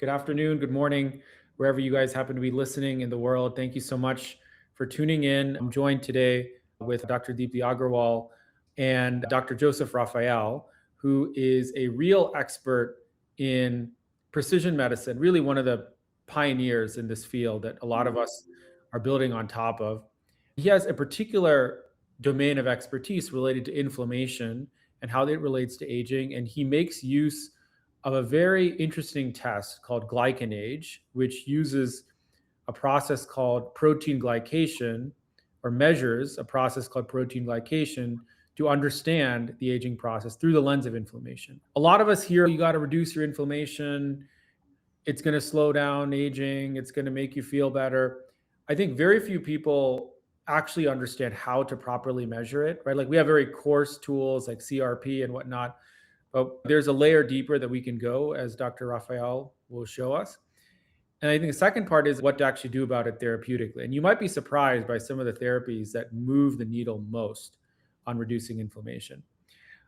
good afternoon, good morning, wherever you guys happen to be listening in the world. Thank you so much for tuning in. I'm joined today with Dr. Deepti Agarwal and Dr. Joseph Raffaele, who is a real expert in precision medicine, really one of the pioneers in this field that a lot of us are building on top of. He has a particular domain of expertise related to inflammation and how it relates to aging, and he makes use of a very interesting test called 𝐲𝐿, which uses a process called protein glycation, or measures a process called protein glycation to understand the aging process through the lens of inflammation. A lot of us hear you got to reduce your inflammation, it's going to slow down aging, it's going to make you feel better. I think very few people actually understand how to properly measure it, right? Like we have very coarse tools like CRP and whatnot, but there's a layer deeper that we can go, as Dr. Raffaele will show us. And I think the second part is what to actually do about it therapeutically. And you might be surprised by some of the therapies that move the needle most on reducing inflammation.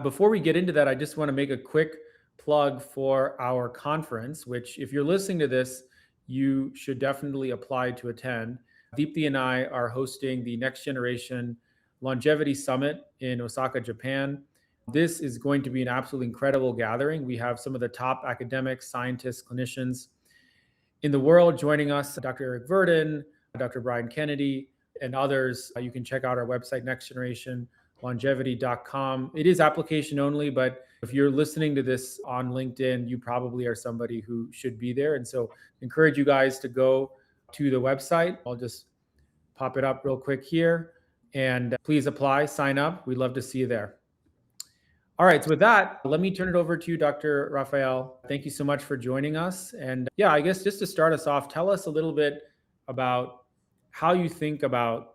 Before we get into that, I just want to make a quick plug for our conference, which if you're listening to this, you should definitely apply to attend. Deepti and I are hosting the Next Generation Longevity Summit in Osaka, Japan. This is going to be an absolutely incredible gathering. We have some of the top academics, scientists, clinicians in the world joining us, Dr. Eric Verdin, Dr. Brian Kennedy, and others. You can check out our website, nextgenerationlongevity.com. It is application only, but if you're listening to this on LinkedIn, you probably are somebody who should be there. And so encourage you guys to go to the website. I'll just pop it up real quick here. And please apply, sign up. We'd love to see you there. All right, so with that, let me turn it over to you, Dr. Raffaele. Thank you so much for joining us. And yeah, I guess just to start us off, tell us a little bit about how you think about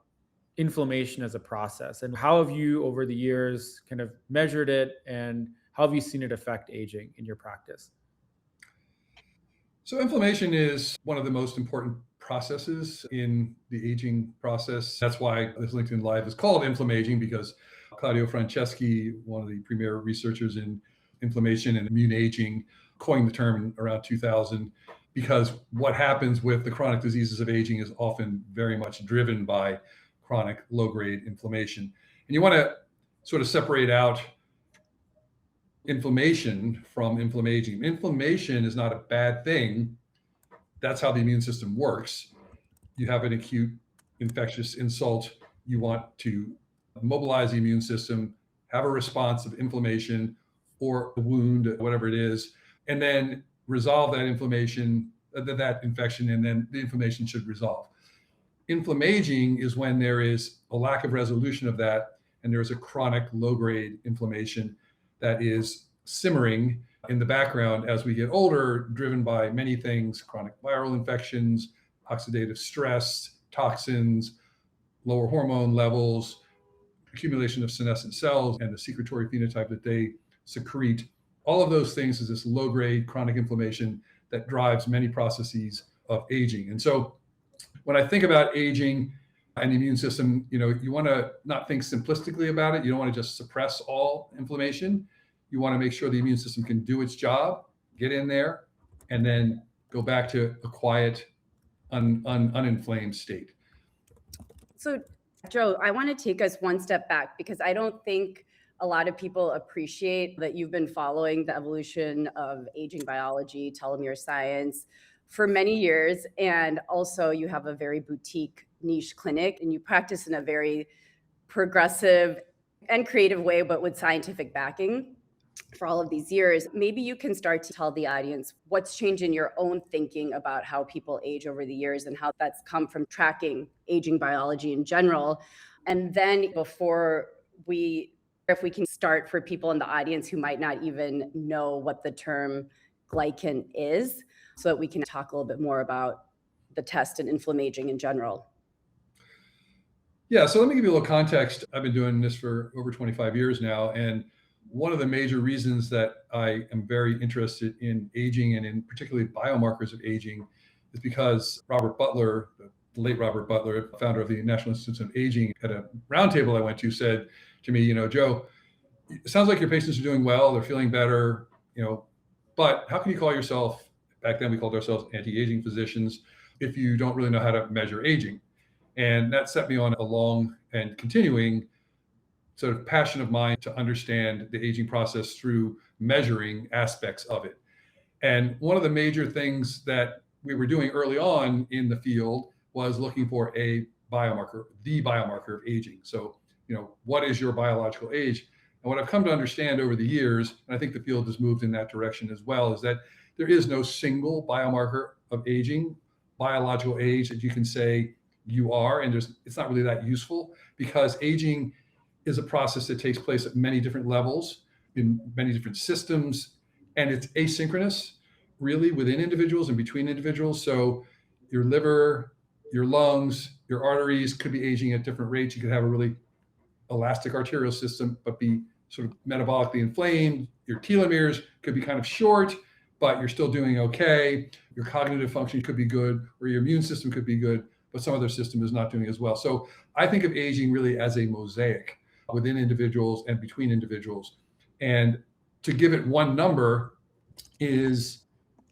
inflammation as a process, and how have you over the years kind of measured it, and how have you seen it affect aging in your practice? So inflammation is one of the most important processes in the aging process. That's why this LinkedIn Live is called Inflammaging, because Claudio Franceschi, one of the premier researchers in inflammation and immune aging, coined the term around 2000, because what happens with the chronic diseases of aging is often very much driven by chronic low-grade inflammation. And you want to sort of separate out inflammation from inflammaging. Inflammation is not a bad thing. That's how the immune system works. You have an acute infectious insult. You want to mobilize the immune system, have a response of inflammation or a wound, whatever it is, and then resolve that inflammation, that infection, and then the inflammation should resolve. Inflammaging is when there is a lack of resolution of that, and there's a chronic low-grade inflammation that is simmering in the background as we get older, driven by many things: chronic viral infections, oxidative stress, toxins, lower hormone levels, accumulation of senescent cells, and the secretory phenotype that they secrete. All of those things is this low-grade chronic inflammation that drives many processes of aging. And so when I think about aging and the immune system, you want to not think simplistically about it. You don't want to just suppress all inflammation. You want to make sure the immune system can do its job, get in there, and then go back to a quiet, uninflamed state. So, Joe, I want to take us one step back, because I don't think a lot of people appreciate that you've been following the evolution of aging biology, telomere science for many years. And also you have a very boutique niche clinic, and you practice in a very progressive and creative way, but with scientific backing for all of these years. Maybe you can start to tell the audience what's changed in your own thinking about how people age over the years, and how that's come from tracking aging biology in general. And then if we can start for people in the audience who might not even know what the term glycan is, so that we can talk a little bit more about the test and inflammaging in general. Yeah, so let me give you a little context. I've been doing this for over 25 years now, and one of the major reasons that I am very interested in aging, and in particularly biomarkers of aging, is because Robert Butler, the late Robert Butler, founder of the National Institute of Aging, at a roundtable I went to, said to me, Joe, it sounds like your patients are doing well, they're feeling better, but how can you call yourself back then we called ourselves anti-aging physicians, if you don't really know how to measure aging. And that set me on a long and continuing sort of passion of mine to understand the aging process through measuring aspects of it. And one of the major things that we were doing early on in the field was looking for a biomarker, the biomarker of aging. So, what is your biological age? And what I've come to understand over the years, and I think the field has moved in that direction as well, is that there is no single biomarker of aging, biological age that you can say you are, and it's not really that useful, because aging is a process that takes place at many different levels in many different systems, and it's asynchronous really within individuals and between individuals. So your liver, your lungs, your arteries could be aging at different rates. You could have a really elastic arterial system, but be sort of metabolically inflamed. Your telomeres could be kind of short, but you're still doing okay. Your cognitive function could be good, or your immune system could be good, but some other system is not doing as well. So I think of aging really as a mosaic within individuals and between individuals. And to give it one number is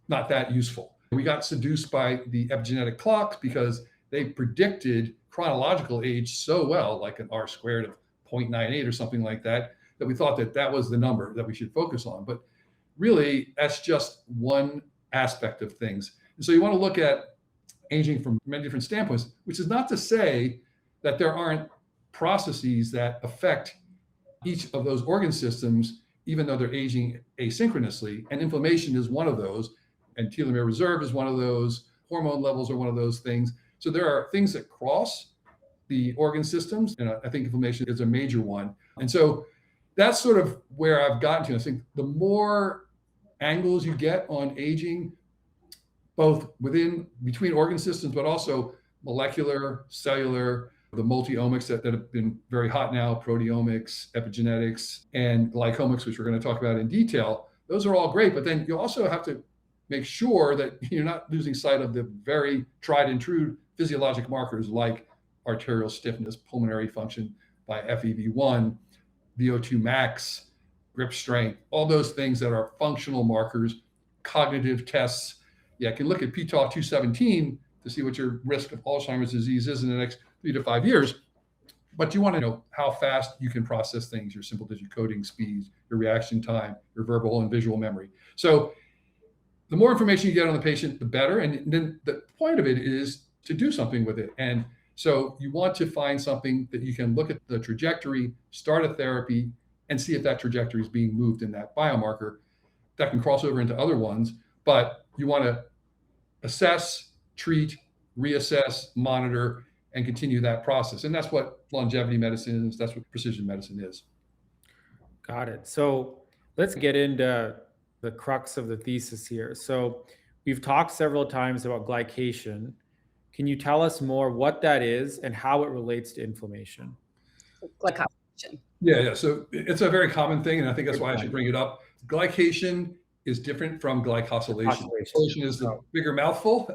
not that useful. We got seduced by the epigenetic clocks because they predicted chronological age so well, like an R² of 0.98 or something like that, that we thought that that was the number that we should focus on. But really, that's just one aspect of things. And so you want to look at aging from many different standpoints, which is not to say that there aren't processes that affect each of those organ systems, even though they're aging asynchronously. And inflammation is one of those, and telomere reserve is one of those, hormone levels are one of those things. So there are things that cross the organ systems, and I think inflammation is a major one. And so that's sort of where I've gotten to. I think the more angles you get on aging, both between organ systems, but also molecular, cellular, the multi-omics that have been very hot now, proteomics, epigenetics, and glycomics, which we're going to talk about in detail. Those are all great, but then you also have to make sure that you're not losing sight of the very tried and true physiologic markers like arterial stiffness, pulmonary function by FEV1, VO2 max, grip strength, all those things that are functional markers, cognitive tests. Yeah, I can look at pTau 217 to see what your risk of Alzheimer's disease is in the next 3 to 5 years. But you want to know how fast you can process things, your simple digit coding speeds, your reaction time, your verbal and visual memory. So the more information you get on the patient, the better. And then the point of it is to do something with it. And so you want to find something that you can look at the trajectory, start a therapy, and see if that trajectory is being moved in that biomarker. That can cross over into other ones, but you want to assess, treat, reassess, monitor, and continue that process. And that's what longevity medicine is. That's what precision medicine is. Got it. So let's get into the crux of the thesis here. So we've talked several times about glycation. Can you tell us more what that is and how it relates to inflammation? Glycosylation. Yeah. So it's a very common thing, and I think that's why I should bring it up. Glycation is different from glycosylation. Glycosylation is the bigger mouthful,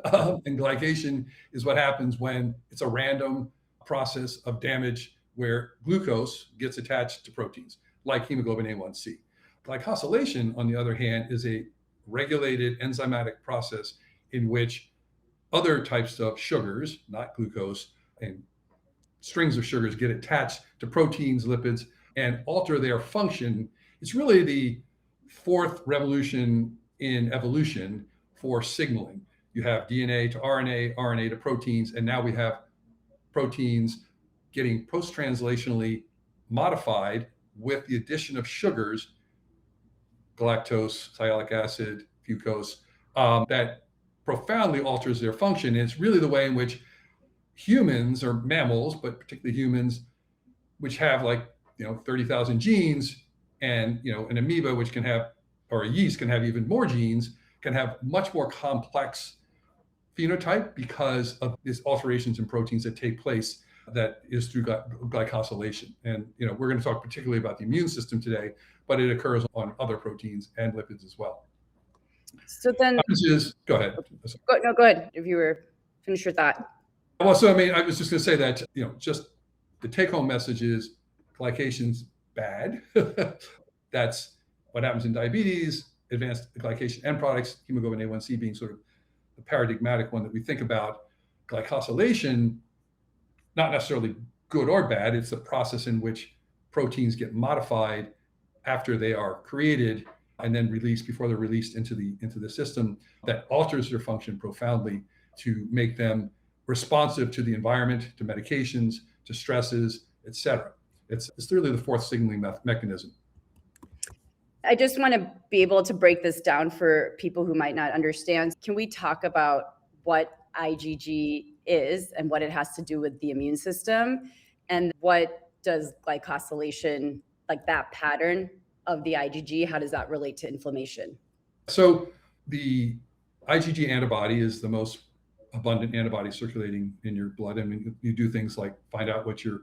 and glycation is what happens when it's a random process of damage where glucose gets attached to proteins, like hemoglobin A1C. Glycosylation, on the other hand, is a regulated enzymatic process in which other types of sugars, not glucose, and strings of sugars get attached to proteins, lipids, and alter their function. It's really the fourth revolution in evolution for signaling. You have DNA to RNA, RNA to proteins, and now we have proteins getting post-translationally modified with the addition of sugars, galactose, sialic acid, fucose, that profoundly alters their function. And it's really the way in which humans, or mammals, but particularly humans, which have 30,000 genes, and an amoeba, which can have, or a yeast can have even more genes, can have much more complex phenotype because of these alterations in proteins that take place that is through glycosylation. And we're going to talk particularly about the immune system today, but it occurs on other proteins and lipids as well. So then, go ahead. Go ahead. If you were finished your thought. Well, so I was just going to say that just the take-home message is glycation's bad. That's what happens in diabetes. advanced glycation end products, hemoglobin A1C being sort of the paradigmatic one that we think about. Glycosylation, not necessarily good or bad. It's the process in which proteins get modified after they are created and then released, before they're released into the system, that alters their function profoundly to make them responsive to the environment, to medications, to stresses, etc. It's really the fourth signaling mechanism. I just want to be able to break this down for people who might not understand. Can we talk about what IgG is and what it has to do with the immune system? And what does glycosylation, like that pattern of the IgG, how does that relate to inflammation? So the IgG antibody is the most abundant antibody circulating in your blood. I mean, you do things like find out what your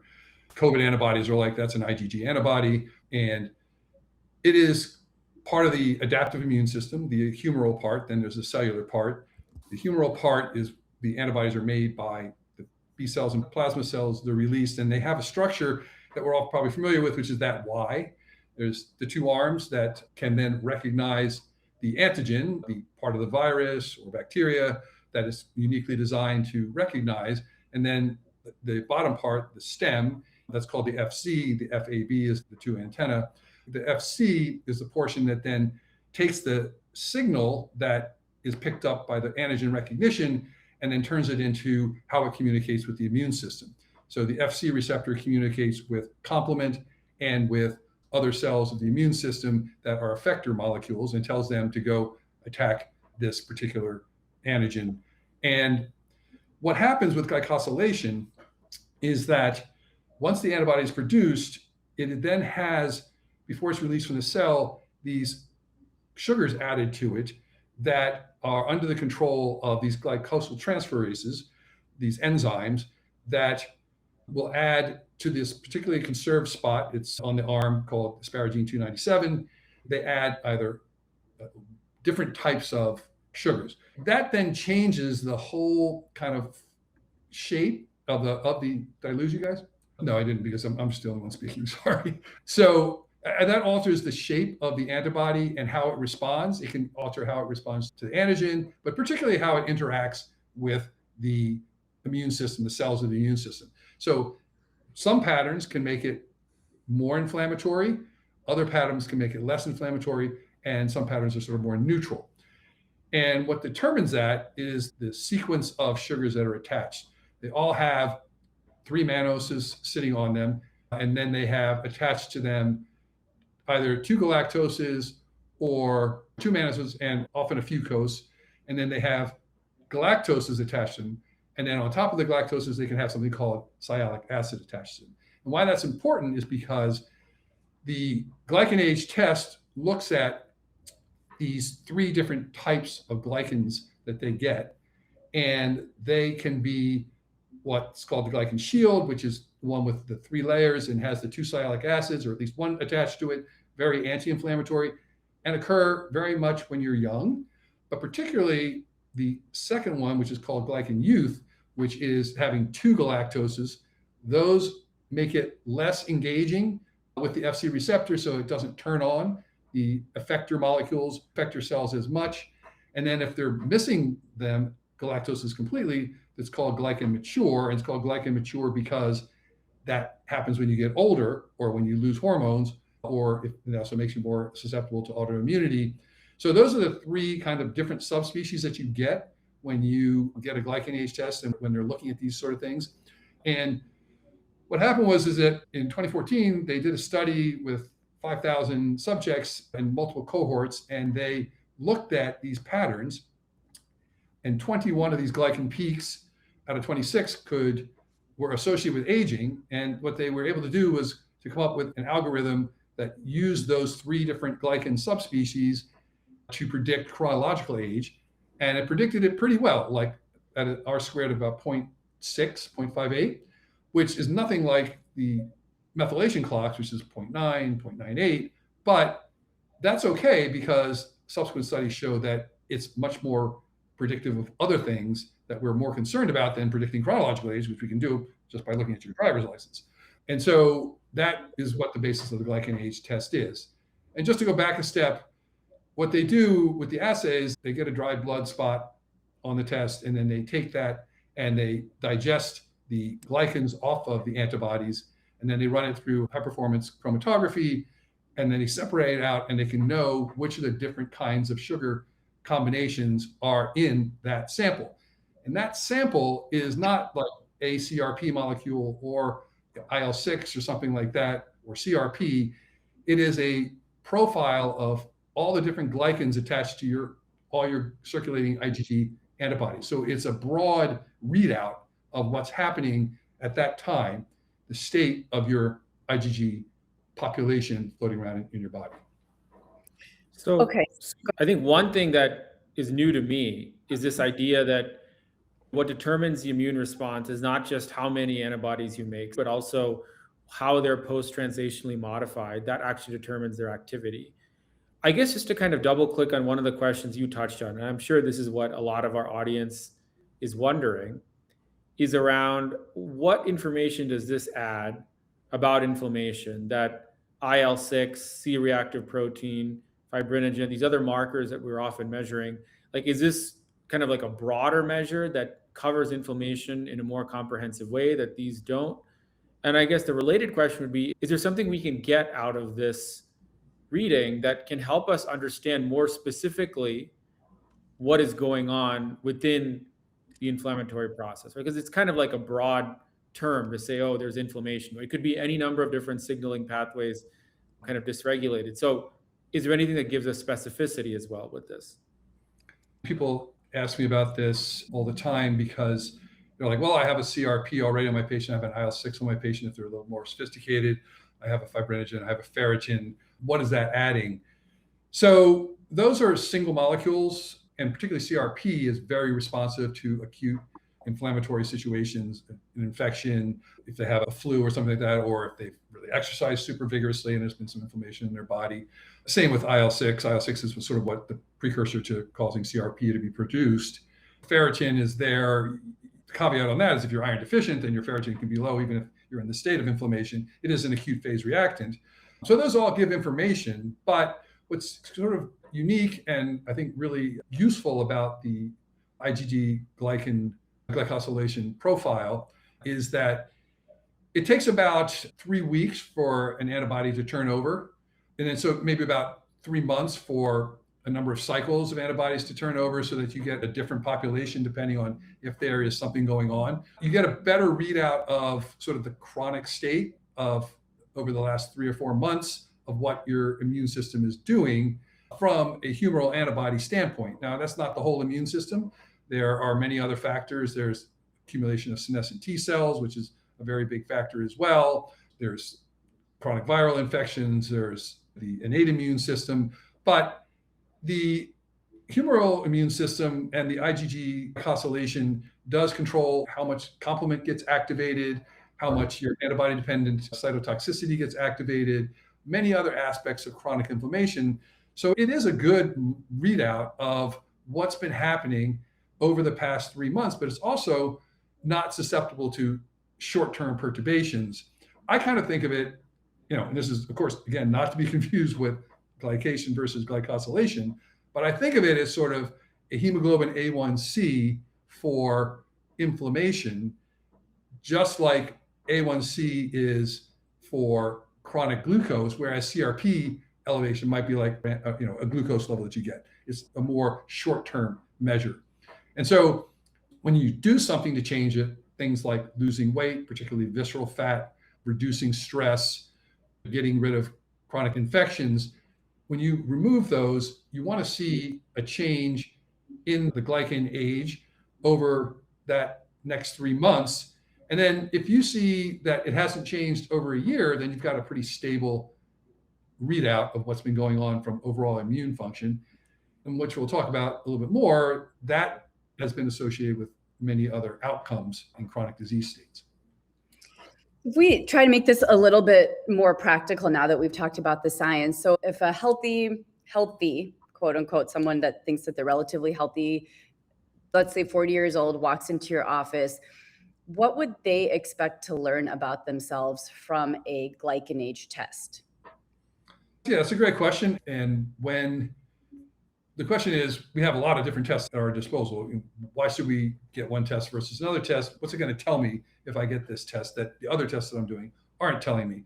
COVID antibodies are like. That's an IgG antibody. And it is part of the adaptive immune system, the humoral part. Then there's the cellular part. The humoral part is the antibodies are made by the B cells and plasma cells. They're released, and they have a structure that we're all probably familiar with, which is that Y. There's the two arms that can then recognize the antigen, the part of the virus or bacteria that is uniquely designed to recognize. And then the bottom part, the stem, that's called the FC. The FAB is the two antennae. The FC is the portion that then takes the signal that is picked up by the antigen recognition and then turns it into how it communicates with the immune system. So the FC receptor communicates with complement and with other cells of the immune system that are effector molecules and tells them to go attack this particular antigen. And what happens with glycosylation is that once the antibody is produced, it then has, before it's released from the cell, these sugars added to it that are under the control of these glycosyltransferases, these enzymes that will add to this particularly conserved spot. It's on the arm called asparagine 297. They add either different types of sugars. That then changes the whole kind of shape of the, did I lose you guys? No, I didn't, because I'm still the one speaking, sorry. So that alters the shape of the antibody and how it responds. It can alter how it responds to the antigen, but particularly how it interacts with the immune system, the cells of the immune system. So some patterns can make it more inflammatory, other patterns can make it less inflammatory, and some patterns are sort of more neutral. And what determines that is the sequence of sugars that are attached. They all have 3 mannoses sitting on them, and then they have attached to them either 2 galactoses or 2 mannoses and often a fucose. And then they have galactoses attached to them. And then on top of the galactoses, they can have something called sialic acid attached to them. And why that's important is because the glycan-age test looks at these 3 different types of glycans that they get. And they can be what's called the glycan shield, which is the one with the 3 layers and has the 2 sialic acids, or at least one attached to it, very anti-inflammatory, and occur very much when you're young, but particularly the second one, which is called glycan youth, which is having 2 galactoses. Those make it less engaging with the FC receptor, so it doesn't turn on the effector molecules, effector cells as much. And then if they're missing them, galactoses completely, it's called glycan mature. And it's called glycan mature because that happens when you get older or when you lose hormones, or it also makes you more susceptible to autoimmunity. So those are the 3 kind of different subspecies that you get when you get a glycan-age test and when they're looking at these sort of things. And what happened is that in 2014, they did a study with 5,000 subjects and multiple cohorts, and they looked at these patterns, and 21 of these glycan peaks out of 26 were associated with aging. And what they were able to do was to come up with an algorithm that used those 3 different glycan subspecies to predict chronological age. And it predicted it pretty well, like at an R squared of about 0.6, 0.58, which is nothing like the methylation clocks, which is 0.9, 0.98. But that's okay, because subsequent studies show that it's much more predictive of other things that we're more concerned about than predicting chronological age, which we can do just by looking at your driver's license. And so that is what the basis of the glycan age test is. And just to go back a step, what they do with the assays, they get a dried blood spot on the test, and then they take that and they digest the glycans off of the antibodies, and then they run it through high performance chromatography, and then they separate it out, and they can know which of the different kinds of sugar combinations are in that sample. And that sample is not like a CRP molecule or IL-6 or something like that, or CRP. It is a profile of all the different glycans attached to all your circulating IgG antibodies. So it's a broad readout of what's happening at that time, the state of your IgG population floating around in your body. So Okay. I think one thing that is new to me is this idea that what determines the immune response is not just how many antibodies you make, but also how they're post-translationally modified. That actually determines their activity. I guess just to kind of double click on one of the questions you touched on, and I'm sure this is what a lot of our audience is wondering, is around what information does this add about inflammation, that IL-6, C-reactive protein, fibrinogen, these other markers that we're often measuring, like, is this kind of like a broader measure that covers inflammation in a more comprehensive way that these don't? And I guess the related question would be, is there something we can get out of this reading that can help us understand more specifically what is going on within the inflammatory process? Because it's kind of like a broad term to say, oh, there's inflammation. It could be any number of different signaling pathways kind of dysregulated. So is there anything that gives us specificity as well with this? People ask me about this all the time because they're like, well, I have a CRP already on my patient. I have an IL-6 on my patient if they're a little more sophisticated. I have a fibrinogen, I have a ferritin. What is that adding? So those are single molecules, and particularly CRP is very responsive to acute inflammatory situations, an infection, if they have a flu or something like that, or if they've really exercised super vigorously and there's been some inflammation in their body. Same with IL-6. IL-6 is sort of what the precursor to causing CRP to be produced. Ferritin is there. The caveat on that is if you're iron deficient, then your ferritin can be low, even if you're in the state of inflammation. It is an acute phase reactant. So those all give information, but what's sort of unique and I think really useful about the IgG glycosylation profile is that it takes about 3 weeks for an antibody to turn over. And then so maybe about 3 months for a number of cycles of antibodies to turn over so that you get a different population depending on if there is something going on. You get a better readout of sort of the chronic state of over the last 3 or 4 months of what your immune system is doing from a humoral antibody standpoint. Now, that's not the whole immune system. There are many other factors. There's accumulation of senescent T cells, which is a very big factor as well. There's chronic viral infections. There's the innate immune system. But the humoral immune system and the IgG glycosylation does control how much complement gets activated, how much your antibody-dependent cytotoxicity gets activated, many other aspects of chronic inflammation. So it is a good readout of what's been happening over the past 3 months, but it's also not susceptible to short-term perturbations. I kind of think of it, and this is, of course, again, not to be confused with glycation versus glycosylation, but I think of it as sort of a hemoglobin A1C for inflammation, just like A1C is for chronic glucose, whereas CRP elevation might be like a glucose level that you get. It's a more short-term measure. And so when you do something to change it, things like losing weight, particularly visceral fat, reducing stress, getting rid of chronic infections, when you remove those, you want to see a change in the glycan age over that next 3 months. And then if you see that it hasn't changed over a year, then you've got a pretty stable readout of what's been going on from overall immune function, and which we'll talk about a little bit more. That has been associated with many other outcomes in chronic disease states. If we try to make this a little bit more practical now that we've talked about the science. So if a healthy, quote unquote, someone that thinks that they're relatively healthy, let's say 40 years old, walks into your office, what would they expect to learn about themselves from a glycan age test? Yeah, that's a great question. And when the question is, we have a lot of different tests at our disposal. Why should we get one test versus another test? What's it going to tell me if I get this test that the other tests that I'm doing aren't telling me?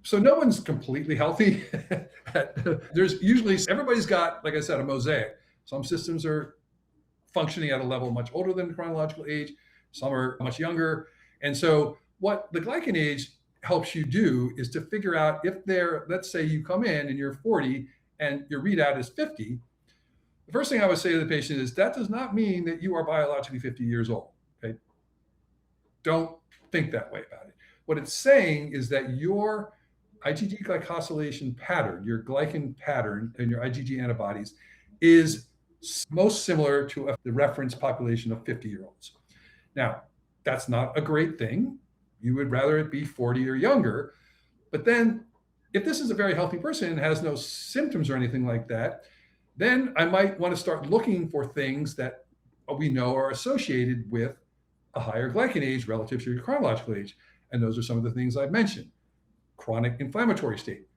So no one's completely healthy. There's usually, everybody's got, like I said, a mosaic. Some systems are functioning at a level much older than chronological age. Some are much younger. And so what the glycan age helps you do is to figure out if they're, let's say you come in and you're 40 and your readout is 50. The first thing I would say to the patient is that does not mean that you are biologically 50 years old. Okay. Don't think that way about it. What it's saying is that your IgG glycosylation pattern, your glycan pattern and your IgG antibodies is most similar to the reference population of 50-year-olds. Now, that's not a great thing. You would rather it be 40 or younger. But then if this is a very healthy person and has no symptoms or anything like that, then I might want to start looking for things that we know are associated with a higher glycan age relative to your chronological age. And those are some of the things I've mentioned. Chronic inflammatory state.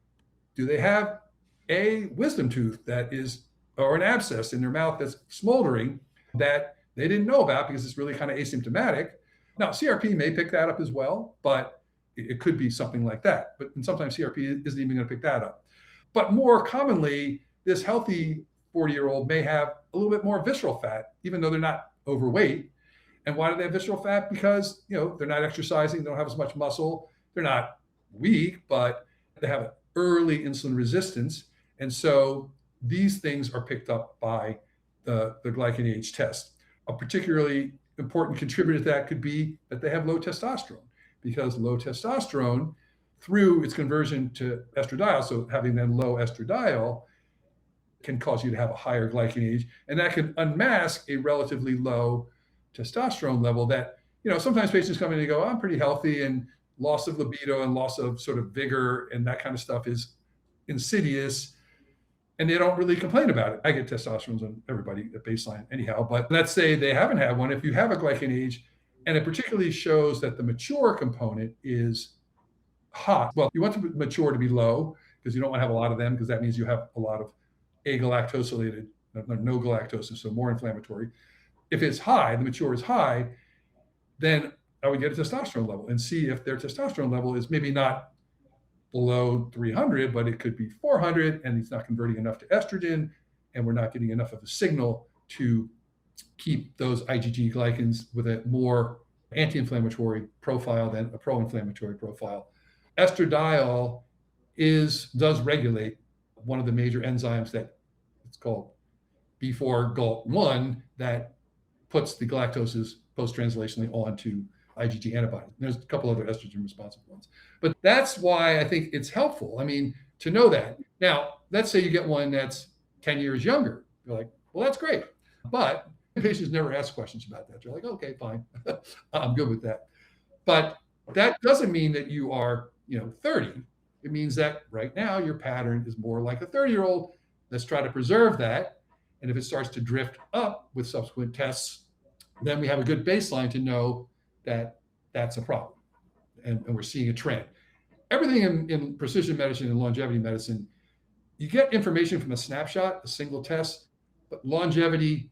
Do they have a wisdom tooth that is, or an abscess in their mouth that's smoldering that they didn't know about because it's really kind of asymptomatic? Now, CRP may pick that up as well, but it could be something like that. But sometimes CRP isn't even going to pick that up. But more commonly, this healthy 40-year-old may have a little bit more visceral fat, even though they're not overweight. And why do they have visceral fat? Because, they're not exercising, they don't have as much muscle, they're not weak, but they have an early insulin resistance. And so these things are picked up by the glycan age test. A particularly important contributor to that could be that they have low testosterone, because low testosterone, through its conversion to estradiol, so having then low estradiol, can cause you to have a higher glycan age. And that can unmask a relatively low testosterone level that, sometimes patients come in and go, I'm pretty healthy, and loss of libido and loss of sort of vigor and that kind of stuff is insidious, and they don't really complain about it. I get testosterone on everybody at baseline anyhow, but let's say they haven't had one. If you have a glycan age, and it particularly shows that the mature component is hot, well, you want the mature to be low because you don't want to have a lot of them, because that means you have a lot of agalactosylated, no galactosis, so more inflammatory. If it's high, the mature is high, then I would get a testosterone level and see if their testosterone level is maybe not below 300, but it could be 400, and it's not converting enough to estrogen, and we're not getting enough of a signal to keep those IgG glycans with a more anti-inflammatory profile than a pro-inflammatory profile. Estradiol does regulate one of the major enzymes that it's called B4-GALT1 that puts the galactoses post-translationally onto IgG antibodies. There's a couple other estrogen responsive ones. But that's why I think it's helpful. I mean, to know that. Now, let's say you get one that's 10 years younger. You're like, well, that's great. But patients never ask questions about that. They're like, okay, fine. I'm good with that. But that doesn't mean that you are, 30. It means that right now your pattern is more like a 30-year-old. Let's try to preserve that. And if it starts to drift up with subsequent tests, then we have a good baseline to know that that's a problem. And we're seeing a trend. Everything in precision medicine and longevity medicine, you get information from a snapshot, a single test, but longevity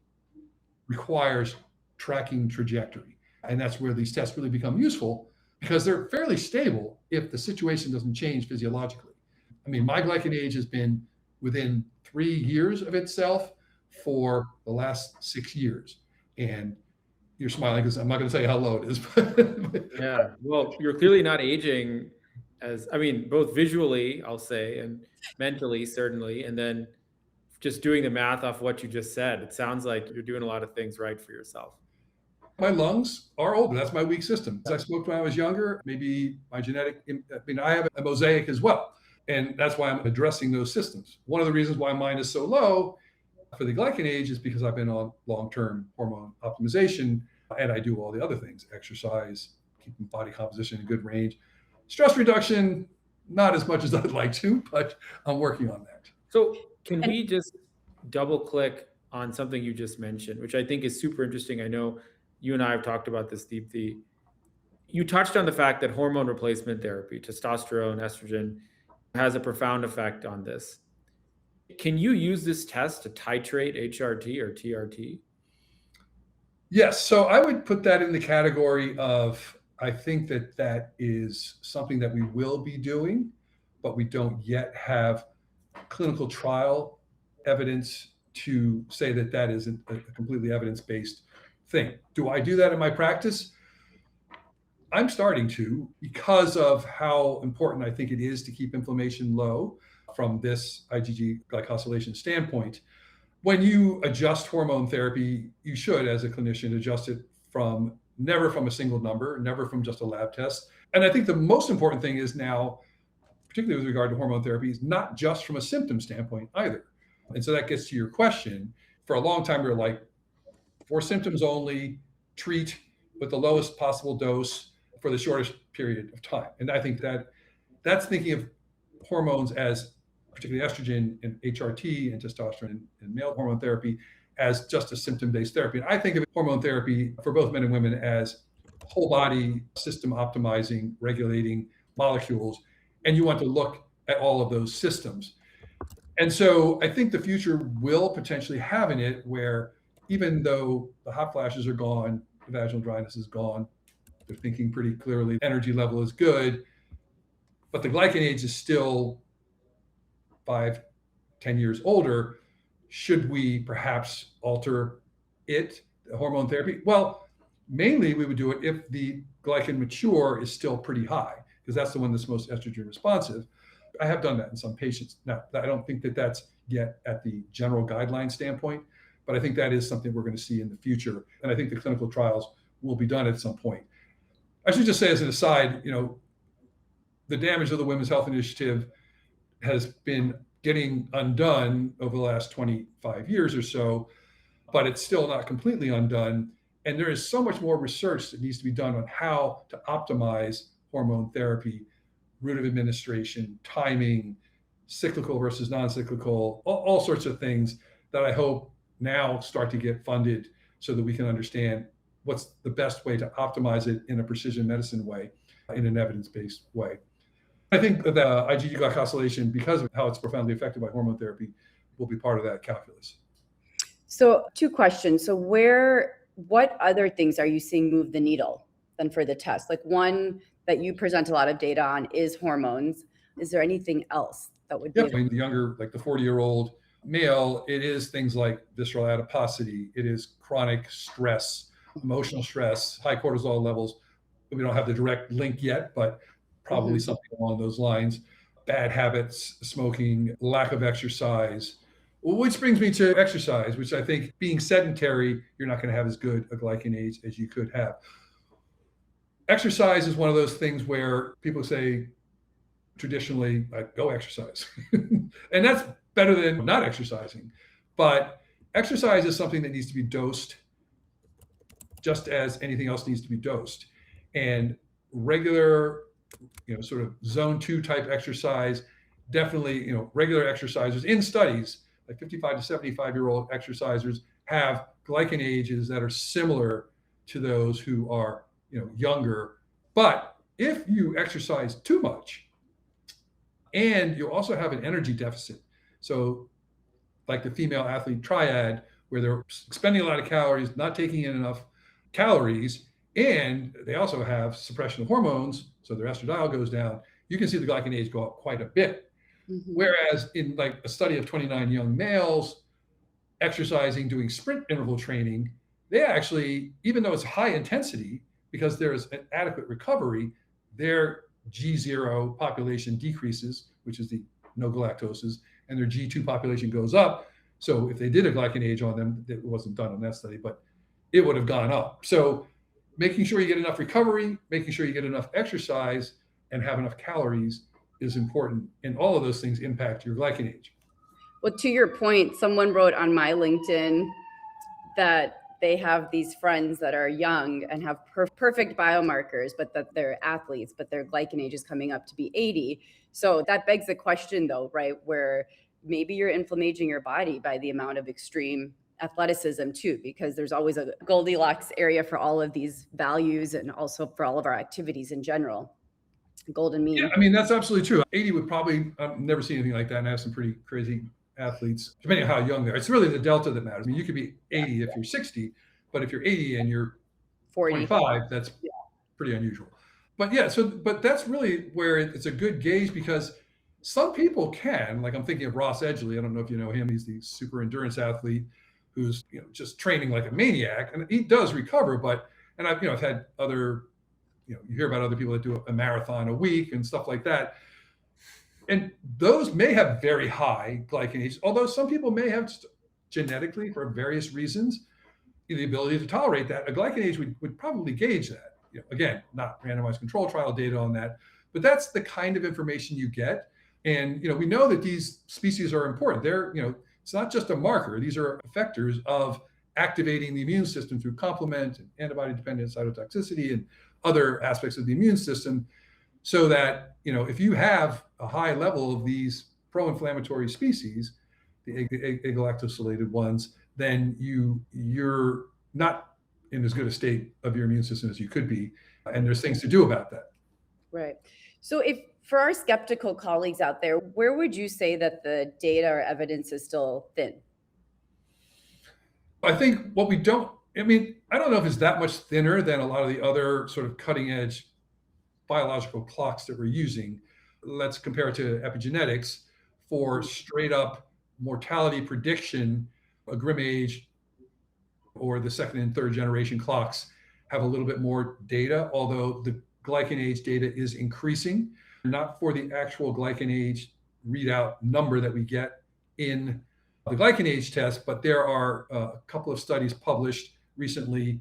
requires tracking trajectory. And that's where these tests really become useful, because they're fairly stable if the situation doesn't change physiologically. I mean, my glycan age has been within 3 years of itself for the last 6 years. And you're smiling because I'm not going to tell you how low it is. Yeah, well, you're clearly not aging both visually, I'll say, and mentally, certainly. And then just doing the math off what you just said, it sounds like you're doing a lot of things right for yourself. My lungs are older. That's my weak system. As I smoked when I was younger, maybe my I have a mosaic as well. And that's why I'm addressing those systems. One of the reasons why mine is so low for the glycan age is because I've been on long-term hormone optimization, and I do all the other things: exercise, keeping body composition in good range, stress reduction, not as much as I'd like to, but I'm working on that. So can we just double click on something you just mentioned, which I think is super interesting? I know you and I have talked about this, Deepti. You touched on the fact that hormone replacement therapy, testosterone, estrogen, has a profound effect on this. Can you use this test to titrate HRT or TRT? Yes. So I would put that in the category of, I think that that is something that we will be doing, but we don't yet have clinical trial evidence to say that that is a completely evidence-based thing. Do I do that in my practice? I'm starting to, because of how important I think it is to keep inflammation low from this IgG glycosylation standpoint. When you adjust hormone therapy, you should, as a clinician, adjust it from never from a single number, never from just a lab test. And I think the most important thing is now, particularly with regard to hormone therapy, is not just from a symptom standpoint either. And so that gets to your question. For a long time, we were like, for symptoms only, treat with the lowest possible dose for the shortest period of time. And I think that that's thinking of hormones as, particularly estrogen and HRT and testosterone and male hormone therapy, as just a symptom-based therapy. And I think of hormone therapy for both men and women as whole body system optimizing, regulating molecules. And you want to look at all of those systems. And so I think the future will potentially have in it where, even though the hot flashes are gone, the vaginal dryness is gone, they're thinking pretty clearly, energy level is good, but the glycan age is still 5, 10 years older. Should we perhaps alter it, the hormone therapy? Well, mainly we would do it if the glycan mature is still pretty high, because that's the one that's most estrogen responsive. I have done that in some patients. Now, I don't think that that's yet at the general guideline standpoint, but I think that is something we're going to see in the future. And I think the clinical trials will be done at some point. I should just say as an aside, the damage of the Women's Health Initiative has been getting undone over the last 25 years or so, but it's still not completely undone. And there is so much more research that needs to be done on how to optimize hormone therapy, route of administration, timing, cyclical versus non-cyclical, all sorts of things that I hope now start to get funded so that we can understand what's the best way to optimize it in a precision medicine way, in an evidence-based way. I think that IgG glycosylation, because of how it's profoundly affected by hormone therapy, will be part of that calculus. So 2 questions. So what other things are you seeing move the needle then for the test? Like, one that you present a lot of data on is hormones. Is there anything else that would be? Definitely the younger, like the 40-year-old male, it is things like visceral adiposity. It is chronic stress, emotional stress, high cortisol levels. We don't have the direct link yet, but probably something along those lines. Bad habits, smoking, lack of exercise, which brings me to exercise, which I think, being sedentary, you're not going to have as good a glycan age as you could have. Exercise is one of those things where people say traditionally, like, go exercise. And that's better than not exercising. But exercise is something that needs to be dosed just as anything else needs to be dosed. And regular, sort of zone 2 type exercise, definitely, regular exercisers in studies, like 55 to 75-year-old exercisers have glycan ages that are similar to those who are, younger. But if you exercise too much and you also have an energy deficit, so like the female athlete triad, where they're expending a lot of calories, not taking in enough calories, and they also have suppression of hormones, so their estradiol goes down, you can see the glycan age go up quite a bit. Whereas in like a study of 29 young males exercising, doing sprint interval training, they actually, even though it's high intensity, because there is an adequate recovery, their G0 population decreases, which is the no galactoses, and their G2 population goes up. So if they did a glycan age on them, it wasn't done on that study, but it would have gone up. So making sure you get enough recovery, making sure you get enough exercise and have enough calories is important. And all of those things impact your glycan age. Well, to your point, someone wrote on my LinkedIn that they have these friends that are young and have perfect biomarkers, but that they're athletes, but their glycan age is coming up to be 80. So that begs the question, though, right, where maybe you're inflammaging your body by the amount of extreme athleticism too, because there's always a Goldilocks area for all of these values and also for all of our activities in general. Golden mean. Yeah, I mean, that's absolutely true. 80 would probably, I've never seen anything like that, and I have some pretty crazy athletes, depending on how young they are. It's really the delta that matters. I mean, you could be 80 if you're 60, but if you're 80 and you're 40. 25, that's pretty unusual. But yeah, but that's really where it's a good gauge, because some people can, like I'm thinking of Ross Edgley. I don't know if you know him. He's the super endurance athlete who's just training like a maniac, and he does recover. And I've had other, you hear about other people that do a marathon a week and stuff like that. And those may have very high glycan age, although some people may have just genetically, for various reasons, the ability to tolerate that. A glycan age would probably gauge that. Again, not randomized control trial data on that, but that's the kind of information you get. And we know that these species are important. They're, it's not just a marker. These are effectors of activating the immune system through complement and antibody-dependent cytotoxicity and other aspects of the immune system. So that, if you have a high level of these pro-inflammatory species, the agalactosylated ones, then you're not in as good a state of your immune system as you could be. And there's things to do about that. Right. So for our skeptical colleagues out there, where would you say that the data or evidence is still thin? I think I don't know if it's that much thinner than a lot of the other sort of cutting edge biological clocks that we're using. Let's compare it to epigenetics for straight up mortality prediction. A 𝐢𝐬𝐧 or the second and third generation clocks have a little bit more data, although the glycan age data is increasing, not for the actual glycan age readout number that we get in the glycan age test, but there are a couple of studies published recently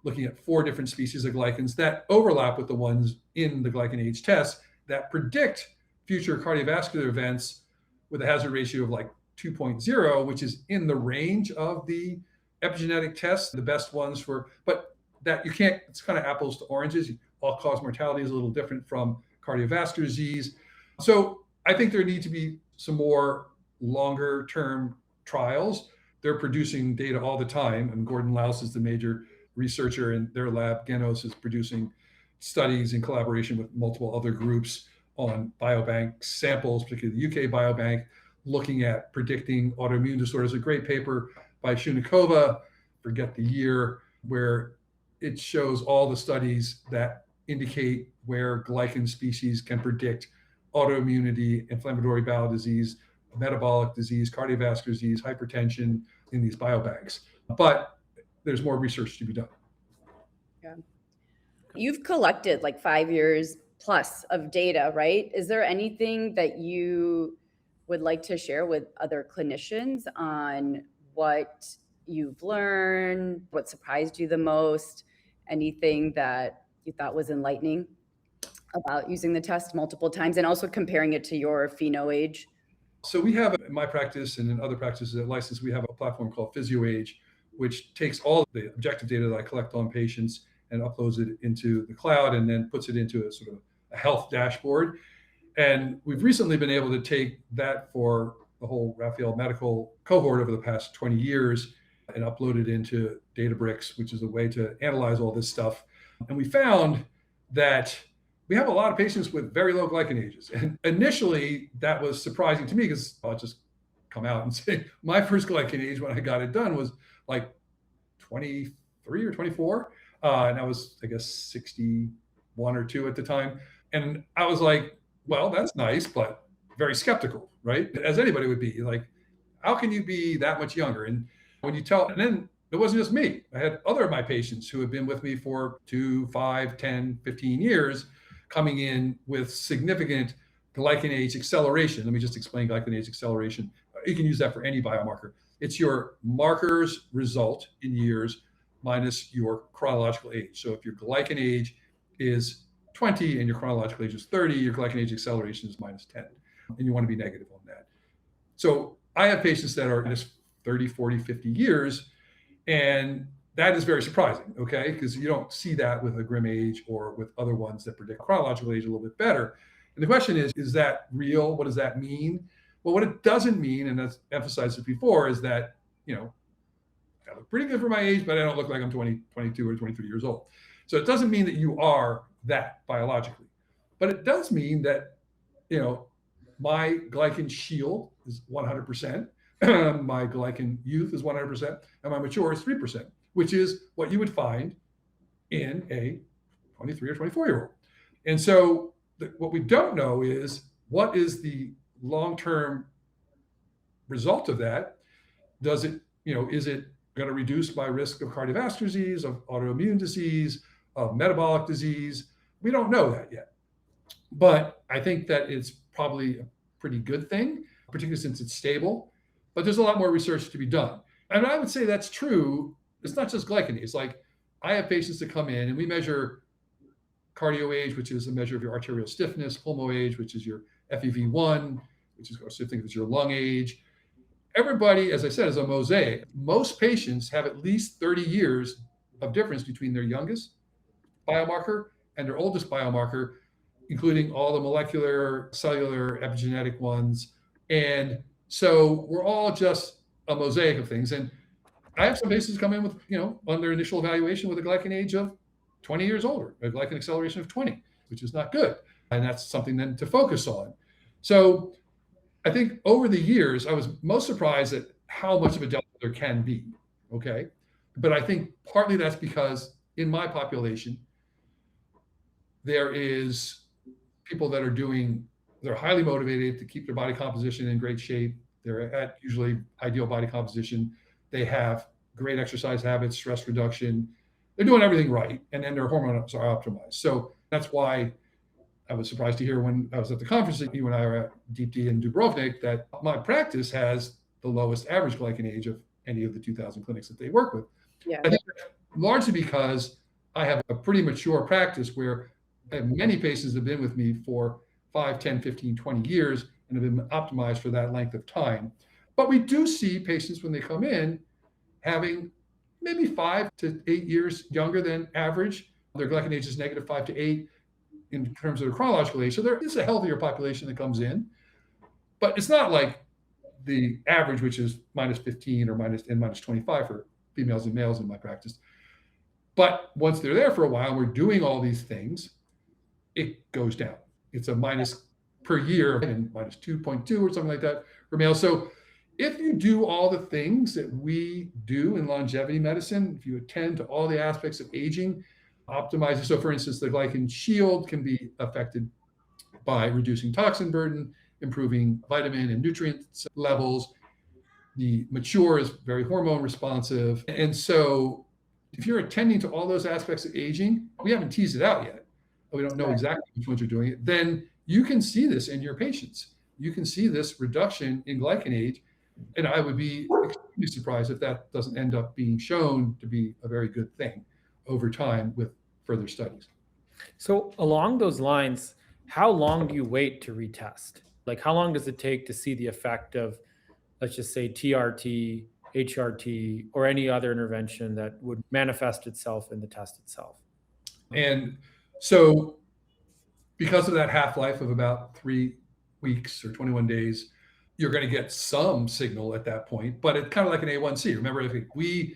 looking at 4 different species of glycans that overlap with the ones in the glycan age test that predict future cardiovascular events with a hazard ratio of like 2.0, which is in the range of the epigenetic tests, the best ones but that you can't, it's kind of apples to oranges. All-cause mortality is a little different from cardiovascular disease. So I think there need to be some more longer-term trials. They're producing data all the time, and Gordon Louse is the major researcher in their lab. Genos is producing studies in collaboration with multiple other groups on biobank samples, particularly the UK Biobank, looking at predicting autoimmune disorders. A great paper by 𝐢𝐬𝐧𝐭, forget the year, where it shows all the studies that indicate where glycan species can predict autoimmunity, inflammatory bowel disease, metabolic disease, cardiovascular disease, hypertension in these biobanks. But there's more research to be done. Yeah. You've collected like 5 years plus of data, right? Is there anything that you would like to share with other clinicians on what you've learned, what surprised you the most, anything that you thought was enlightening about using the test multiple times, and also comparing it to your PhenoAge? So we have, in my practice and in other practices at License, we have a platform called PhysioAge, which takes all the objective data that I collect on patients and uploads it into the cloud and then puts it into a sort of a health dashboard. And we've recently been able to take that for the whole Raffaele medical cohort over the past 20 years and upload it into Databricks, which is a way to analyze all this stuff. And we found that we have a lot of patients with very low glycan ages. And initially that was surprising to me, because I'll just come out and say my first glycan age when I got it done was like 23 or 24. And I was, I guess, 61 or 2 at the time. And I was like, well, that's nice, but very skeptical, right? As anybody would be. Like, how can you be that much younger? And when you tell, and then it wasn't just me. I had other of my patients who have been with me for 2, 5, 10, 15 years coming in with significant glycan age acceleration. Let me just explain glycan age acceleration. You can use that for any biomarker. It's your marker's result in years minus your chronological age. So if your glycan age is 20 and your chronological age is 30, your glycan age acceleration is minus 10. And you want to be negative on that. So I have patients that are in this 30, 40, 50 years, and that is very surprising, okay? Because you don't see that with a 𝐢𝐬𝐧 or with other ones that predict chronological age a little bit better. And the question is that real? What does that mean? Well, what it doesn't mean, and I've emphasized it before, is that, I look pretty good for my age, but I don't look like I'm 20, 22 or 23 years old. So it doesn't mean that you are that biologically, but it does mean that, my glycan shield is 100%. My glycan youth is 100%, and my mature is 3%, which is what you would find in a 23 or 24-year-old. And so what we don't know is what is the long-term result of that. Does it, is it going to reduce my risk of cardiovascular disease, of autoimmune disease, of metabolic disease? We don't know that yet. But I think that it's probably a pretty good thing, particularly since it's stable. But there's a lot more research to be done. And I would say that's true. It's not just glycanase. Like, I have patients that come in and we measure cardio age, which is a measure of your arterial stiffness, pulmo age, which is your FEV1, which is also think of your lung age. Everybody, as I said, is a mosaic. Most patients have at least 30 years of difference between their youngest biomarker and their oldest biomarker, including all the molecular, cellular, epigenetic ones. And so we're all just a mosaic of things. And I have some patients come in with, on their initial evaluation with a glycan age of 20 years older, a glycan acceleration of 20, which is not good. And that's something then to focus on. So I think over the years, I was most surprised at how much of a delta there can be. Okay. But I think partly that's because in my population, there is people that they're highly motivated to keep their body composition in great shape. They're at usually ideal body composition. They have great exercise habits, stress reduction. They're doing everything right. And then their hormones are optimized. So that's why I was surprised to hear when I was at the conference that you and I were at, Deepti and Dubrovnik, that my practice has the lowest average glycan age of any of the 2,000 clinics that they work with. Yeah. I think largely because I have a pretty mature practice where I have many patients that have been with me for 5, 10, 15, 20 years and have been optimized for that length of time. But we do see patients when they come in having maybe 5 to 8 years younger than average. Their glycan age is negative 5 to 8 in terms of their chronological age. So there is a healthier population that comes in, but it's not like the average, which is minus 15 or minus 25 for females and males in my practice. But once they're there for a while, we're doing all these things, it goes down. It's a minus per year and minus 2.2 or something like that for males. So if you do all the things that we do in longevity medicine, if you attend to all the aspects of aging, optimizing. So for instance, the glycan shield can be affected by reducing toxin burden, improving vitamin and nutrient levels. The mature is very hormone responsive. And so if you're attending to all those aspects of aging, we haven't teased it out yet. We don't know exactly which ones are doing it. Then you can see this in your patients. You can see this reduction in glycan age. And I would be extremely surprised if that doesn't end up being shown to be a very good thing over time with further studies. So along those lines, how long do you wait to retest? Like, how long does it take to see the effect of, let's just say, TRT, HRT, or any other intervention that would manifest itself in the test itself? And so because of that half-life of about 3 weeks or 21 days, you're going to get some signal at that point, but it's kind of like an A1C. Remember, if we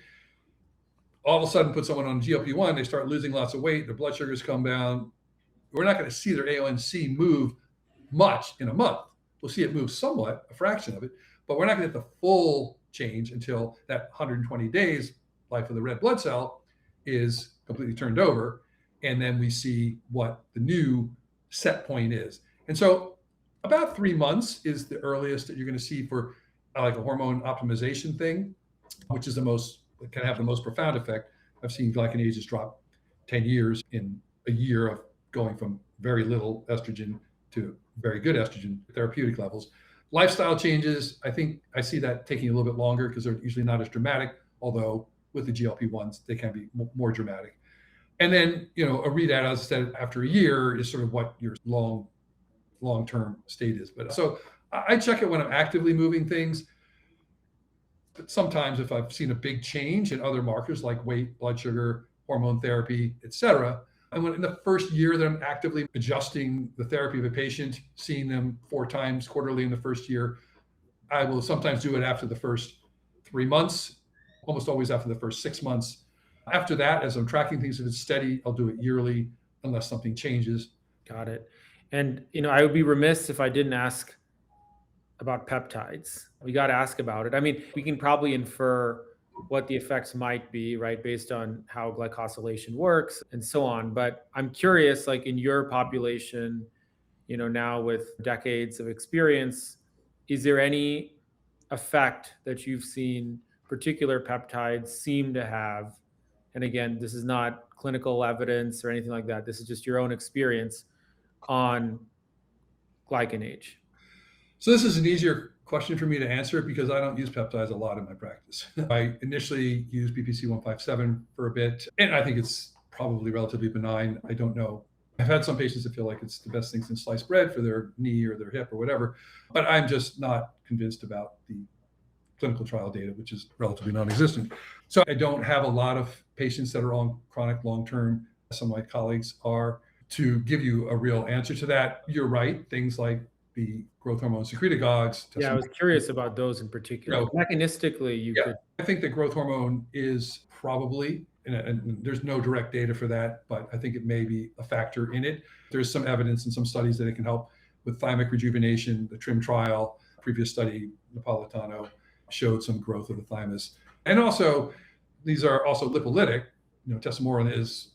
all of a sudden put someone on GLP-1, they start losing lots of weight, their blood sugars come down, we're not going to see their A1C move much in a month. We'll see it move somewhat, a fraction of it, but we're not going to get the full change until that 120 days life of the red blood cell is completely turned over. And then we see what the new set point is. And so about 3 months is the earliest that you're going to see for like a hormone optimization thing, which is can have the most profound effect. I've seen glycan ages drop 10 years in a year of going from very little estrogen to very good estrogen therapeutic levels. Lifestyle changes, I think I see that taking a little bit longer because they're usually not as dramatic, although with the GLP-1s, they can be more dramatic. And then, a readout, as I said, after a year is sort of what your long-term state is. But so I check it when I'm actively moving things. But sometimes if I've seen a big change in other markers like weight, blood sugar, hormone therapy, et cetera, and when in the first year that I'm actively adjusting the therapy of a patient, seeing them 4 times quarterly in the first year, I will sometimes do it after the first 3 months, almost always after the first 6 months. After that, as I'm tracking things, if it's steady, I'll do it yearly unless something changes. Got it. And, I would be remiss if I didn't ask about peptides. We got to ask about it. I mean, we can probably infer what the effects might be, right, based on how glycosylation works and so on. But I'm curious, like in your population, now with decades of experience, is there any effect that you've seen particular peptides seem to have? And again, this is not clinical evidence or anything like that. This is just your own experience on glycan age. So this is an easier question for me to answer because I don't use peptides a lot in my practice. I initially used BPC 157 for a bit, and I think it's probably relatively benign. I don't know. I've had some patients that feel like it's the best thing since sliced bread for their knee or their hip or whatever, but I'm just not convinced about the clinical trial data, which is relatively non-existent. So I don't have a lot of patients that are on chronic long-term. Some of my colleagues are. To give you a real answer to that, you're right. Things like the growth hormone secretagogues. Yeah, I was curious about those in particular. Mechanistically, you could. I think that growth hormone is probably, and there's no direct data for that, but I think it may be a factor in it. There's some evidence in some studies that it can help with thymic rejuvenation. The TRIM trial, previous study, Napolitano, showed some growth of the thymus. And also, these are also lipolytic. Tesamorelin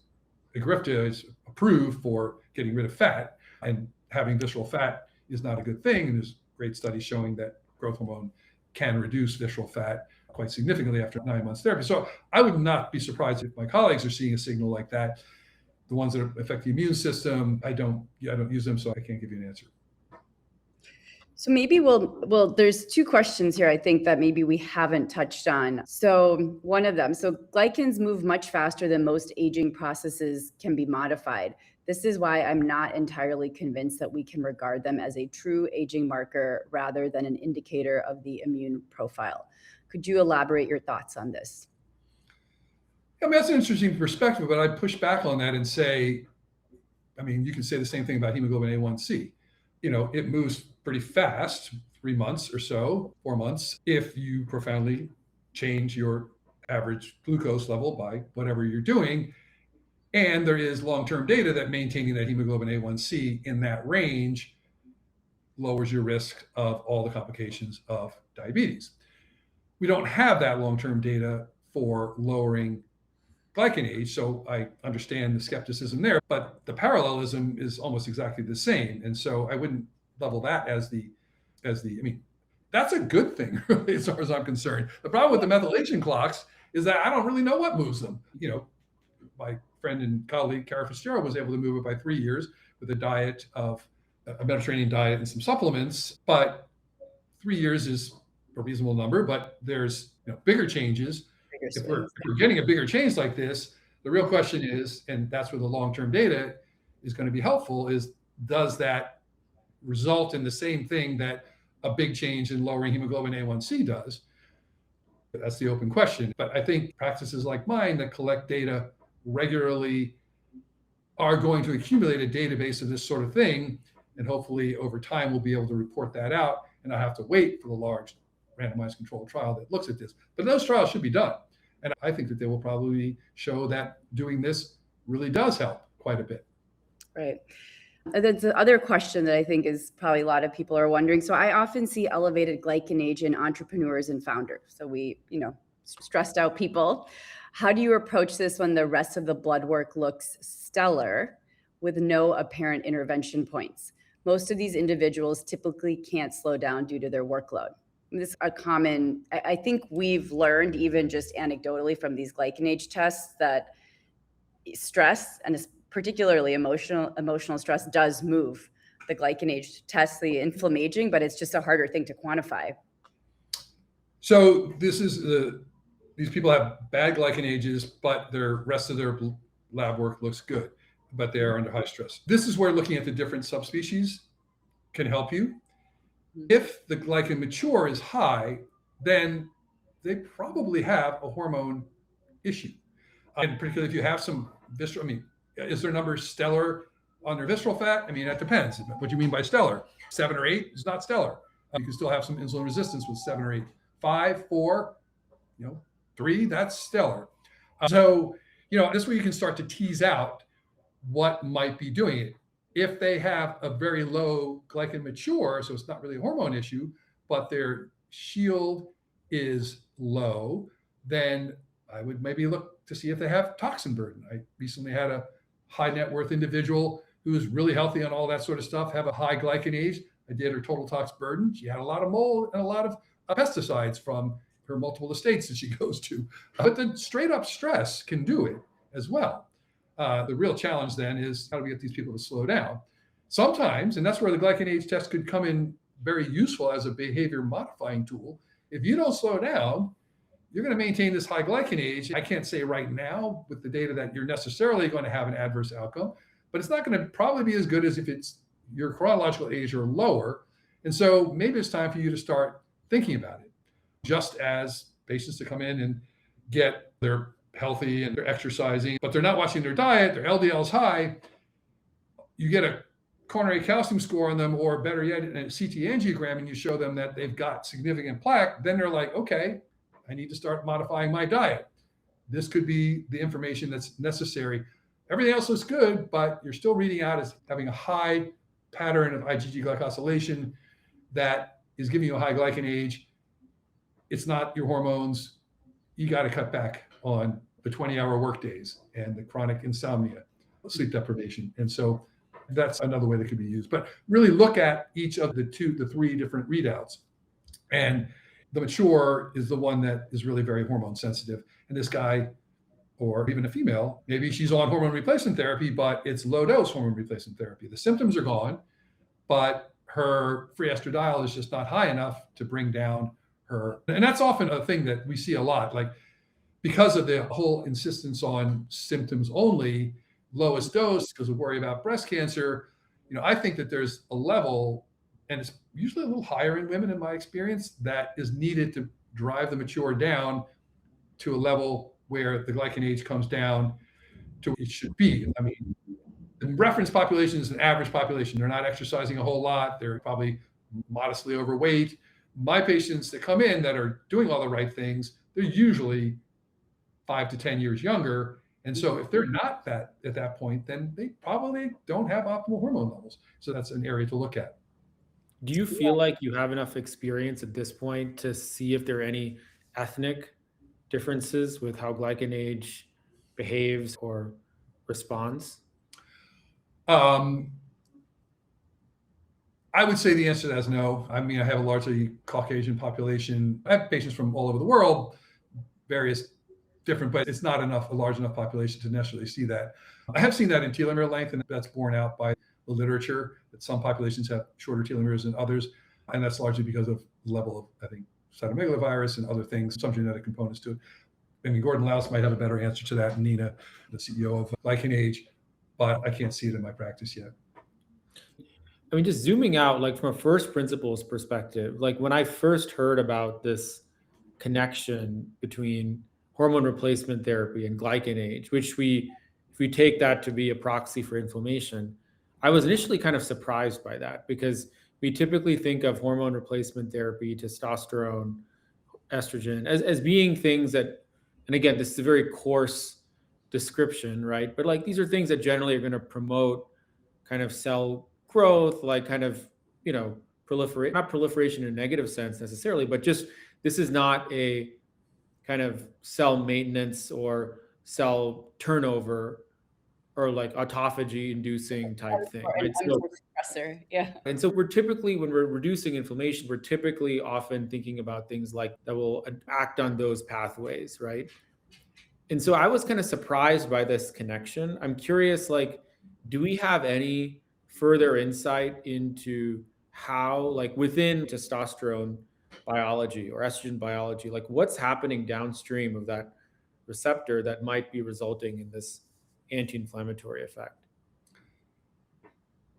Agarwal is approved for getting rid of fat, and having visceral fat is not a good thing. And there's great studies showing that growth hormone can reduce visceral fat quite significantly after 9 months therapy. So I would not be surprised if my colleagues are seeing a signal like that. The ones that affect the immune system, I don't use them, so I can't give you an answer. So maybe there's two questions here I think that maybe we haven't touched on. So one of them, so glycans move much faster than most aging processes can be modified. This is why I'm not entirely convinced that we can regard them as a true aging marker rather than an indicator of the immune profile. Could you elaborate your thoughts on this? I mean, that's an interesting perspective, but I push back on that and say, you can say the same thing about hemoglobin A1C. It moves pretty fast, 3 months or so, 4 months, if you profoundly change your average glucose level by whatever you're doing. And there is long-term data that maintaining that hemoglobin A1C in that range lowers your risk of all the complications of diabetes. We don't have that long-term data for lowering glycan age, so I understand the skepticism there, but the parallelism is almost exactly the same. And so I wouldn't level that as that's a good thing, really, as far as I'm concerned. The problem with the methylation clocks is that I don't really know what moves them. My friend and colleague, Cara Fitzgerald, was able to move it by 3 years with a Mediterranean diet and some supplements, but 3 years is a reasonable number, but there's bigger changes. If we're getting a bigger change like this, the real question is, and that's where the long-term data is going to be helpful, is does that result in the same thing that a big change in lowering hemoglobin A1C does? That's the open question. But I think practices like mine that collect data regularly are going to accumulate a database of this sort of thing. And hopefully over time, we'll be able to report that out and not have to wait for the large randomized controlled trial that looks at this. But those trials should be done. And I think that they will probably show that doing this really does help quite a bit. Right. That's the other question that I think is probably a lot of people are wondering. So I often see elevated glycan age in entrepreneurs and founders. So we, stressed out people. How do you approach this when the rest of the blood work looks stellar with no apparent intervention points? Most of these individuals typically can't slow down due to their workload. This is a common, I think we've learned even just anecdotally from these glycan age tests that stress, and particularly emotional stress, does move the glycan age test, the Inflammaging, but it's just a harder thing to quantify. So these people have bad glycan ages, but the rest of their lab work looks good, but they are under high stress. This is where looking at the different subspecies can help you. If the glycan mature is high, then they probably have a hormone issue. And particularly if you have some visceral, is their number stellar on their visceral fat? That depends. What do you mean by stellar? 7 or 8 is not stellar. You can still have some insulin resistance with 7 or 8. 5, 4, 3, that's stellar. So, this is where you can start to tease out what might be doing it. If they have a very low glycan mature, so it's not really a hormone issue, but their shield is low, then I would maybe look to see if they have toxin burden. I recently had a high net worth individual who was really healthy on all that sort of stuff, have a high glycan age. I did her total tox burden. She had a lot of mold and a lot of pesticides from her multiple estates that she goes to. But the straight up stress can do it as well. The real challenge then is how do we get these people to slow down? Sometimes, and that's where the glycan age test could come in very useful as a behavior modifying tool. If you don't slow down, you're going to maintain this high glycan age. I can't say right now with the data that you're necessarily going to have an adverse outcome, but it's not going to probably be as good as if it's your chronological age or lower. And so maybe it's time for you to start thinking about it. Just as patients to come in and they're healthy and they're exercising, but they're not watching their diet, their LDL is high, you get a coronary calcium score on them, or better yet, a CT angiogram, and you show them that they've got significant plaque, then they're like, okay, I need to start modifying my diet. This could be the information that's necessary. Everything else looks good, but you're still reading out as having a high pattern of IgG glycosylation that is giving you a high glycan age. It's not your hormones. You got to cut back on the 20-hour work days and the chronic insomnia, sleep deprivation. And so that's another way that could be used. But really look at each of the three different readouts. And the mature is the one that is really very hormone sensitive. And this guy, or even a female, maybe she's on hormone replacement therapy, but it's low dose hormone replacement therapy. The symptoms are gone, but her free estradiol is just not high enough to bring down her. And that's often a thing that we see a lot, like because of the whole insistence on symptoms only, lowest dose, because we worry about breast cancer. I think that there's a level, and it's usually a little higher in women in my experience, that is needed to drive the mature down to a level where the glycan age comes down to what it should be. I mean, the reference population is an average population. They're not exercising a whole lot. They're probably modestly overweight. My patients that come in that are doing all the right things, they're usually 5 to 10 years younger. And so if they're not at that point, then they probably don't have optimal hormone levels. So that's an area to look at. Do you feel like you have enough experience at this point to see if there are any ethnic differences with how glycan age behaves or responds? I would say the answer to that is no. I mean, I have a largely Caucasian population. I have patients from all over the world, various different, but it's not a large enough population to necessarily see that. I have seen that in telomere length, and that's borne out by the literature that some populations have shorter telomeres than others. And that's largely because of the level of, I think, cytomegalovirus and other things, some genetic components to it. I mean, Gordon Louse might have a better answer to that, and Nina, the CEO of Glycan Age, but I can't see it in my practice yet. I mean, just zooming out, like from a first principles perspective, like when I first heard about this connection between hormone replacement therapy and glycan age, which if we take that to be a proxy for inflammation, I was initially kind of surprised by that, because we typically think of hormone replacement therapy, testosterone, estrogen as being things that, and again, this is a very coarse description, right? But like these are things that generally are going to promote kind of cell growth, like kind of, proliferate, not proliferation in a negative sense necessarily, but just this is not a kind of cell maintenance or cell turnover or like autophagy inducing type thing. Right? Suppressor, yeah. And so we're typically, when we're reducing inflammation, we're typically often thinking about things like that will act on those pathways, right? And so I was kind of surprised by this connection. I'm curious, like, do we have any further insight into how, like within testosterone biology or estrogen biology, like what's happening downstream of that receptor that might be resulting in this anti-inflammatory effect?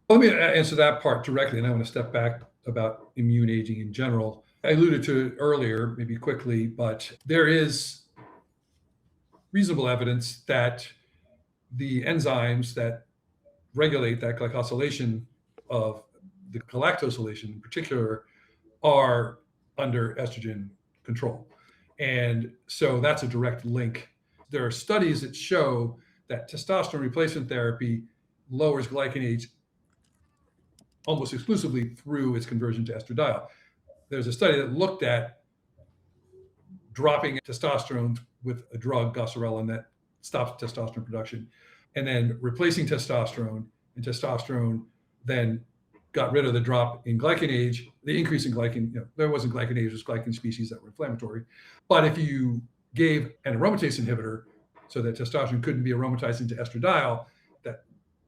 Let me answer that part directly, and I want to step back about immune aging in general. I alluded to it earlier, maybe quickly, but there is reasonable evidence that the enzymes that regulate that glycosylation of the galactosylation in particular are under estrogen control. And so that's a direct link. There are studies that show that testosterone replacement therapy lowers glycan age almost exclusively through its conversion to estradiol. there's a study that looked at dropping testosterone with a drug, goserelin, that stops testosterone production, and then replacing testosterone, and testosterone then got rid of the drop in glycan age, the increase in glycan. There wasn't glycan age, it was glycan species that were inflammatory. But if you gave an aromatase inhibitor so that testosterone couldn't be aromatized into estradiol, that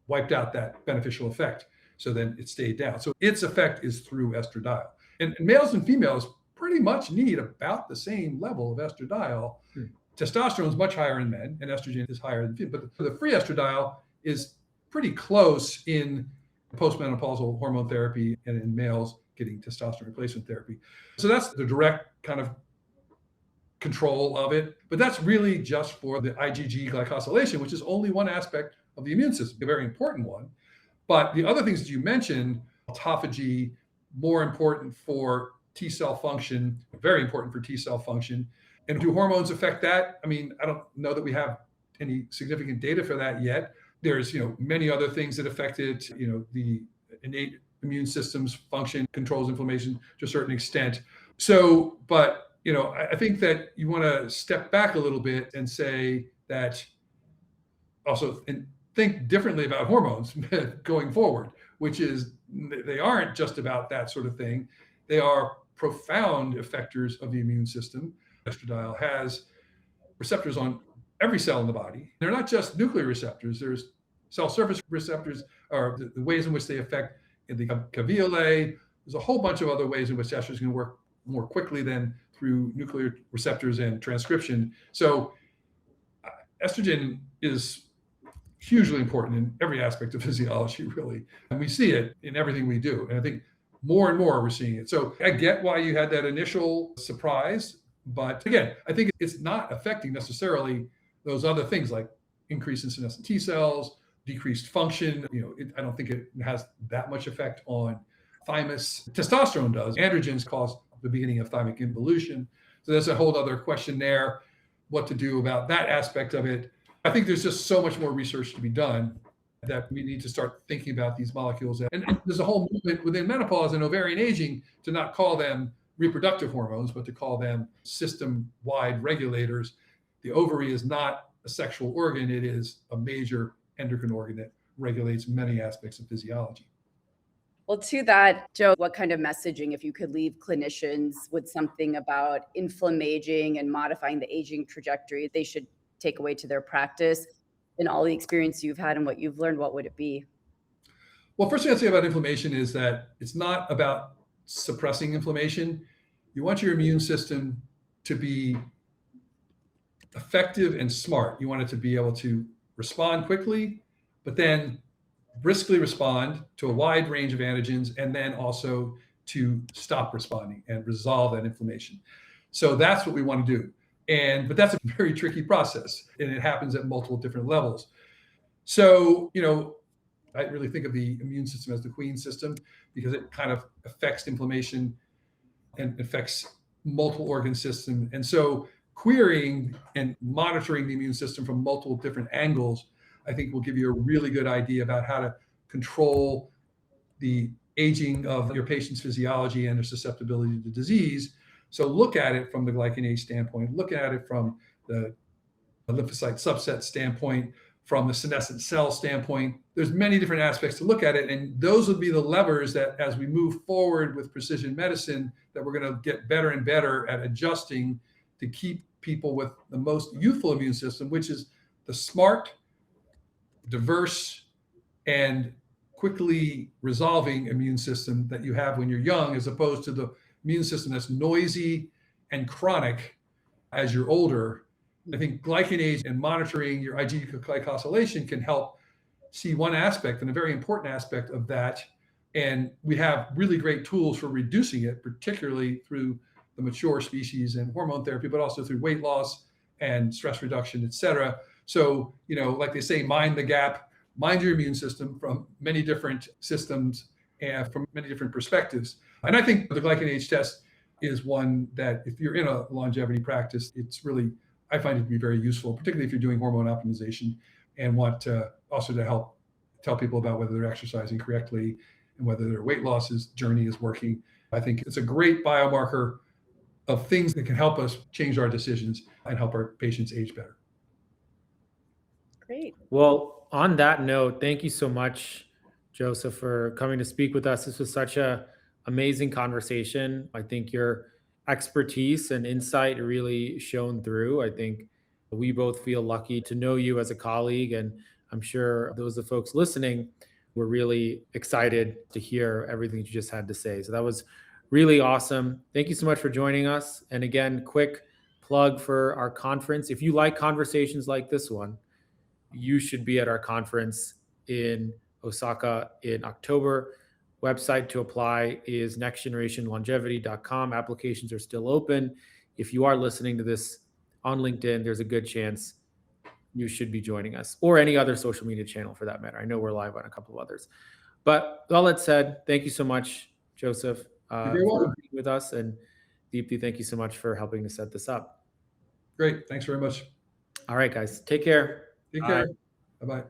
wiped out that beneficial effect. So then it stayed down. So its effect is through estradiol. And males and females pretty much need about the same level of estradiol. Testosterone is much higher in men, and estrogen is higher in females. But the free estradiol is pretty close in postmenopausal hormone therapy and in males getting testosterone replacement therapy. So that's the direct kind of control of it. But that's really just for the IgG glycosylation, which is only one aspect of the immune system, a very important one. But the other things that you mentioned, autophagy, more important for T cell function, very important for T cell function. And do hormones affect that? I mean, I don't know that we have any significant data for that yet. There's, many other things that affect it. The innate immune system's function controls inflammation to a certain extent. So, but, I think that you want to step back a little bit and say that also, and think differently about hormones going forward, which is they aren't just about that sort of thing. They are profound effectors of the immune system. Estradiol has receptors on every cell in the body. They're not just nuclear receptors. There's cell surface receptors, or the ways in which they affect the 𝐫𝐬𝐴. There's a whole bunch of other ways in which estrogen can work more quickly than through nuclear receptors and transcription. So estrogen is hugely important in every aspect of physiology, really. And we see it in everything we do. And I think more and more we're seeing it. So I get why you had that initial surprise. But again, I think it's not affecting necessarily those other things like increase in senescent T cells, decreased function. I don't think it has that much effect on thymus. Testosterone does. Androgens cause the beginning of thymic involution. So there's a whole other question there, what to do about that aspect of it. I think there's just so much more research to be done that we need to start thinking about these molecules. And there's a whole movement within menopause and ovarian aging to not call them reproductive hormones, but to call them system-wide regulators. The ovary is not a sexual organ. It is a major endocrine organ that regulates many aspects of physiology. Well, to that, Joe, what kind of messaging, if you could leave clinicians with something about inflammaging and modifying the aging trajectory, they should take away to their practice and all the experience you've had and what you've learned, what would it be? Well, first thing I'd say about inflammation is that it's not about suppressing inflammation. You want your immune system to be effective and smart. You want it to be able to respond quickly, but then briskly respond to a wide range of antigens, and then also to stop responding and resolve that inflammation. So that's what we want to do. But that's a very tricky process, and it happens at multiple different levels. So, I really think of the immune system as the queen system because it kind of affects inflammation and affects multiple organ systems. And so querying and monitoring the immune system from multiple different angles, I think will give you a really good idea about how to control the aging of your patient's physiology and their susceptibility to disease. So look at it from the glycan age standpoint, look at it from the lymphocyte subset standpoint, from the senescent cell standpoint. There's many different aspects to look at it. And those would be the levers that as we move forward with precision medicine, that we're going to get better and better at adjusting to keep people with the most youthful immune system, which is the smart, diverse, and quickly resolving immune system that you have when you're young, as opposed to the immune system that's noisy and chronic as you're older. I think glycan age and monitoring your IgG glycosylation can help see one aspect and a very important aspect of that. And we have really great tools for reducing it, particularly through the mature species and hormone therapy, but also through weight loss and stress reduction, et cetera. So, like they say, mind the gap, mind your immune system from many different systems and from many different perspectives. And I think the glycan age test is one that if you're in a longevity practice, it's really, I find it to be very useful, particularly if you're doing hormone optimization and want to also to help tell people about whether they're exercising correctly and whether their weight loss journey is working. I think it's a great biomarker of things that can help us change our decisions and help our patients age better. Great. Well, on that note, thank you so much, Joseph, for coming to speak with us. This was such a amazing conversation. I think your expertise and insight really shone through. I think we both feel lucky to know you as a colleague, and I'm sure those of the folks listening were really excited to hear everything you just had to say. So that was really awesome. Thank you so much for joining us. And again, quick plug for our conference. If you like conversations like this one, you should be at our conference in Osaka in October. Website to apply is nextgenerationlongevity.com. Applications are still open. If you are listening to this on LinkedIn, there's a good chance you should be joining us, or any other social media channel for that matter. I know we're live on a couple of others. But all that said, thank you so much, Joseph, You're very for welcome. being with us. And Deepti, thank you so much for helping to set this up. Great. Thanks very much. All right, guys, take care. Take Bye. care. Bye-bye.